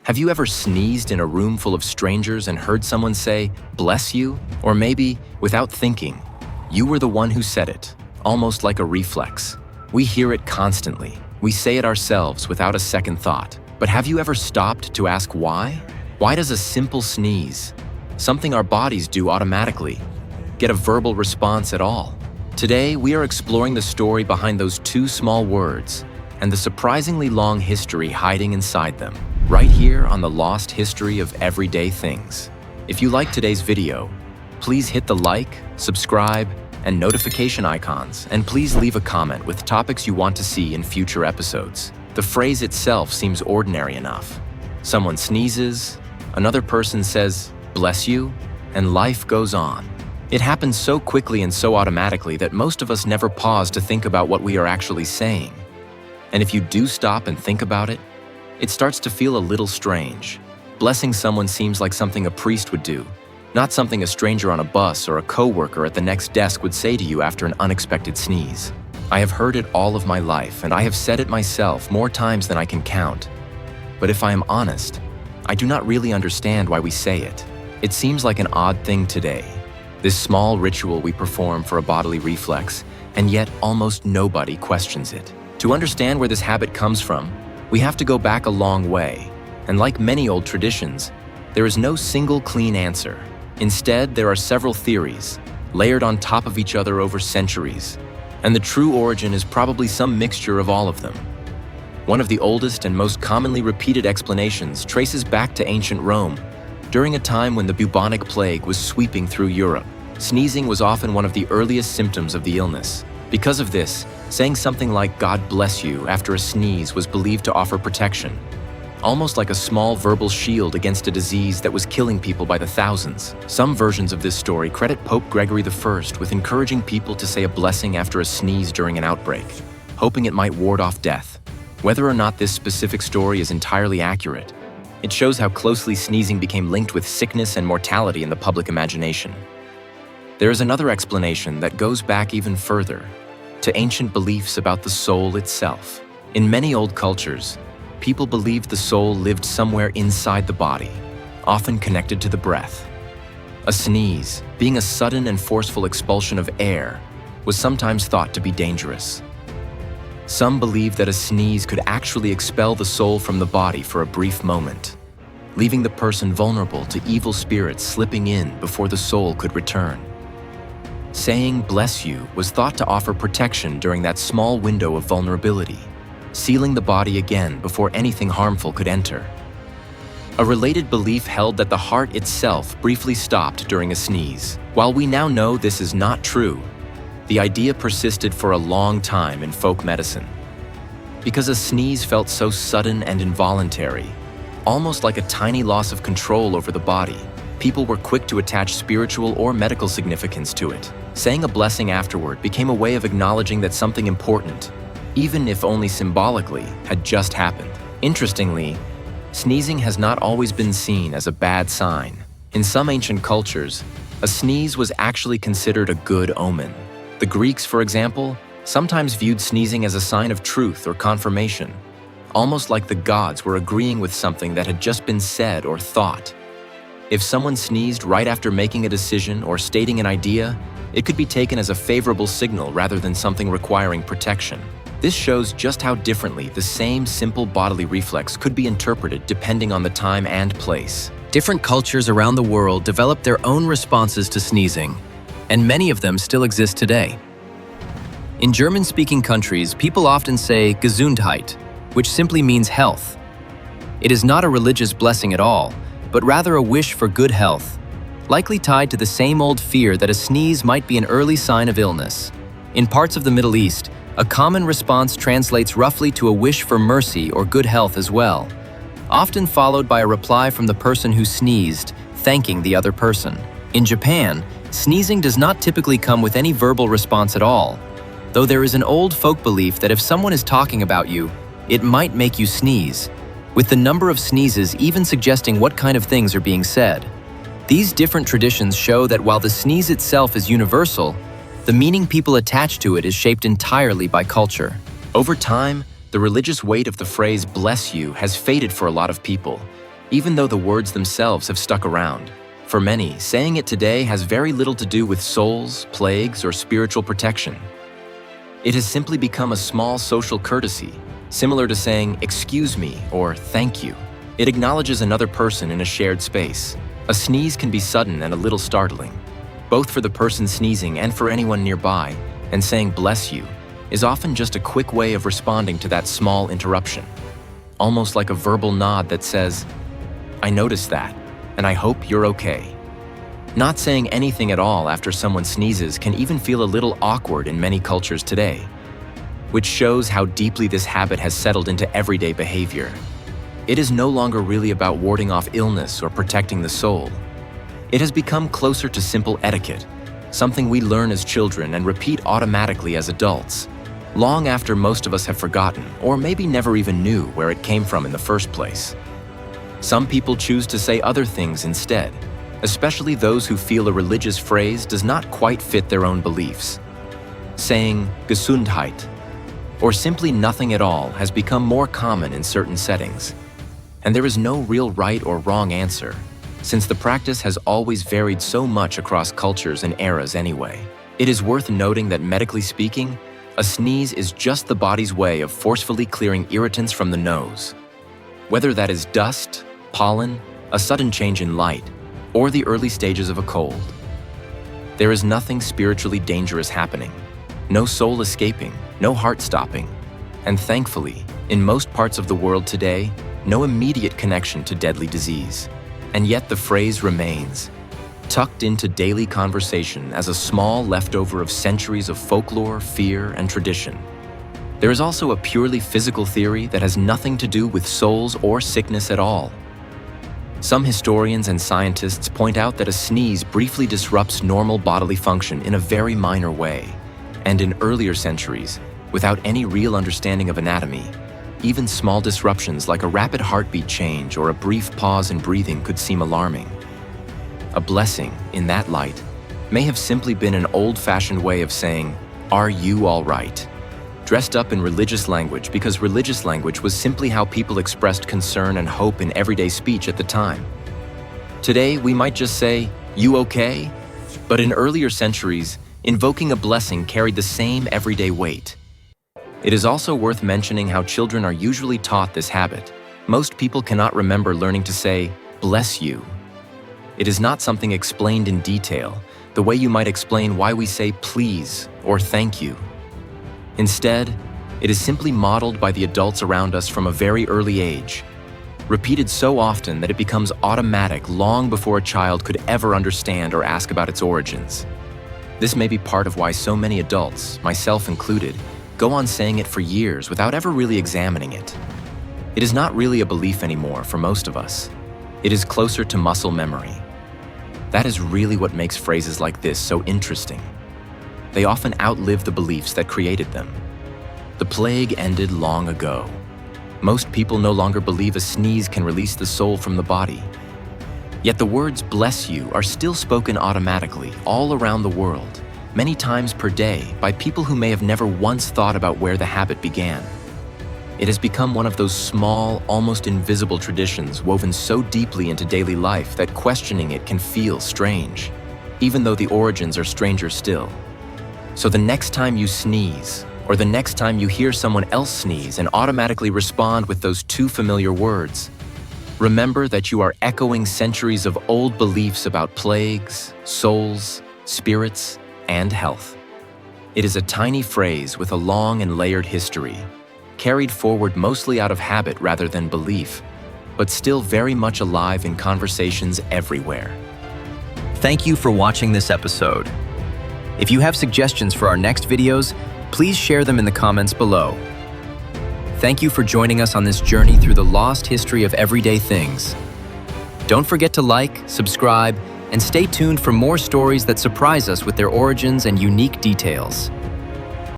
Have you ever sneezed in a room full of strangers and heard someone say, "Bless you"? Or maybe, without thinking, you were the one who said it, almost like a reflex. We hear it constantly. We say it ourselves without a second thought. But have you ever stopped to ask why? Why does a simple sneeze, something our bodies do automatically, get a verbal response at all? Today, we are exploring the story behind those two small words and the surprisingly long history hiding inside them, right here on the Lost History of Everyday Things. If you like today's video, please hit the like, subscribe, and notification icons, and please leave a comment with topics you want to see in future episodes. The phrase itself seems ordinary enough. Someone sneezes, another person says, "Bless you," and life goes on. It happens so quickly and so automatically that most of us never pause to think about what we are actually saying. And if you do stop and think about it, it starts to feel a little strange. Blessing someone seems like something a priest would do, not something a stranger on a bus or a coworker at the next desk would say to you after an unexpected sneeze. I have heard it all of my life, and I have said it myself more times than I can count. But if I am honest, I do not really understand why we say it. It seems like an odd thing today, this small ritual we perform for a bodily reflex, and yet almost nobody questions it. To understand where this habit comes from, we have to go back a long way, and like many old traditions, there is no single clean answer. Instead, there are several theories, layered on top of each other over centuries, and the true origin is probably some mixture of all of them. One of the oldest and most commonly repeated explanations traces back to ancient Rome, during a time when the bubonic plague was sweeping through Europe. Sneezing was often one of the earliest symptoms of the illness. Because of this, saying something like "God bless you" after a sneeze was believed to offer protection, almost like a small verbal shield against a disease that was killing people by the thousands. Some versions of this story credit Pope Gregory I with encouraging people to say a blessing after a sneeze during an outbreak, hoping it might ward off death. Whether or not this specific story is entirely accurate, it shows how closely sneezing became linked with sickness and mortality in the public imagination. There is another explanation that goes back even further, to ancient beliefs about the soul itself. In many old cultures, people believed the soul lived somewhere inside the body, often connected to the breath. A sneeze, being a sudden and forceful expulsion of air, was sometimes thought to be dangerous. Some believed that a sneeze could actually expel the soul from the body for a brief moment, leaving the person vulnerable to evil spirits slipping in before the soul could return. Saying "bless you" was thought to offer protection during that small window of vulnerability, sealing the body again before anything harmful could enter. A related belief held that the heart itself briefly stopped during a sneeze. While we now know this is not true, the idea persisted for a long time in folk medicine. Because a sneeze felt so sudden and involuntary, almost like a tiny loss of control over the body, people were quick to attach spiritual or medical significance to it. Saying a blessing afterward became a way of acknowledging that something important, even if only symbolically, had just happened. Interestingly, sneezing has not always been seen as a bad sign. In some ancient cultures, a sneeze was actually considered a good omen. The Greeks, for example, sometimes viewed sneezing as a sign of truth or confirmation, almost like the gods were agreeing with something that had just been said or thought. If someone sneezed right after making a decision or stating an idea, it could be taken as a favorable signal rather than something requiring protection. This shows just how differently the same simple bodily reflex could be interpreted depending on the time and place. Different cultures around the world developed their own responses to sneezing, and many of them still exist today. In German-speaking countries, people often say Gesundheit, which simply means health. It is not a religious blessing at all, but rather a wish for good health, likely tied to the same old fear that a sneeze might be an early sign of illness. In parts of the Middle East, a common response translates roughly to a wish for mercy or good health as well, often followed by a reply from the person who sneezed, thanking the other person. In Japan, sneezing does not typically come with any verbal response at all, though there is an old folk belief that if someone is talking about you, it might make you sneeze, with the number of sneezes even suggesting what kind of things are being said. These different traditions show that while the sneeze itself is universal, the meaning people attach to it is shaped entirely by culture. Over time, the religious weight of the phrase "bless you" has faded for a lot of people, even though the words themselves have stuck around. For many, saying it today has very little to do with souls, plagues, or spiritual protection. It has simply become a small social courtesy, similar to saying, "excuse me," or "thank you." It acknowledges another person in a shared space. A sneeze can be sudden and a little startling, both for the person sneezing and for anyone nearby, and saying "bless you" is often just a quick way of responding to that small interruption. Almost like a verbal nod that says, "I noticed that, and I hope you're okay." Not saying anything at all after someone sneezes can even feel a little awkward in many cultures today, which shows how deeply this habit has settled into everyday behavior. It is no longer really about warding off illness or protecting the soul. It has become closer to simple etiquette, something we learn as children and repeat automatically as adults, long after most of us have forgotten or maybe never even knew where it came from in the first place. Some people choose to say other things instead, especially those who feel a religious phrase does not quite fit their own beliefs. Saying Gesundheit or simply nothing at all has become more common in certain settings. And there is no real right or wrong answer, since the practice has always varied so much across cultures and eras anyway. It is worth noting that medically speaking, a sneeze is just the body's way of forcefully clearing irritants from the nose. Whether that is dust, pollen, a sudden change in light, or the early stages of a cold. There is nothing spiritually dangerous happening, no soul escaping, no heart stopping, and thankfully, in most parts of the world today, no immediate connection to deadly disease. And yet the phrase remains, tucked into daily conversation as a small leftover of centuries of folklore, fear, and tradition. There is also a purely physical theory that has nothing to do with souls or sickness at all. Some historians and scientists point out that a sneeze briefly disrupts normal bodily function in a very minor way, and in earlier centuries, without any real understanding of anatomy, even small disruptions like a rapid heartbeat change or a brief pause in breathing could seem alarming. A blessing, in that light, may have simply been an old-fashioned way of saying, "Are you all right?" dressed up in religious language because religious language was simply how people expressed concern and hope in everyday speech at the time. Today, we might just say, "You okay?" But in earlier centuries, invoking a blessing carried the same everyday weight. It is also worth mentioning how children are usually taught this habit. Most people cannot remember learning to say, "bless you." It is not something explained in detail, the way you might explain why we say please or thank you. Instead, it is simply modeled by the adults around us from a very early age, repeated so often that it becomes automatic long before a child could ever understand or ask about its origins. This may be part of why so many adults, myself included, go on saying it for years without ever really examining it. It is not really a belief anymore for most of us. It is closer to muscle memory. That is really what makes phrases like this so interesting. They often outlive the beliefs that created them. The plague ended long ago. Most people no longer believe a sneeze can release the soul from the body. Yet the words "bless you" are still spoken automatically all around the world, many times per day by people who may have never once thought about where the habit began. It has become one of those small, almost invisible traditions woven so deeply into daily life that questioning it can feel strange, even though the origins are stranger still. So the next time you sneeze, or the next time you hear someone else sneeze and automatically respond with those two familiar words, remember that you are echoing centuries of old beliefs about plagues, souls, spirits, and health. It is a tiny phrase with a long and layered history, carried forward mostly out of habit rather than belief, but still very much alive in conversations everywhere. Thank you for watching this episode. If you have suggestions for our next videos, please share them in the comments below. Thank you for joining us on this journey through the lost history of everyday things. Don't forget to like, subscribe, and stay tuned for more stories that surprise us with their origins and unique details.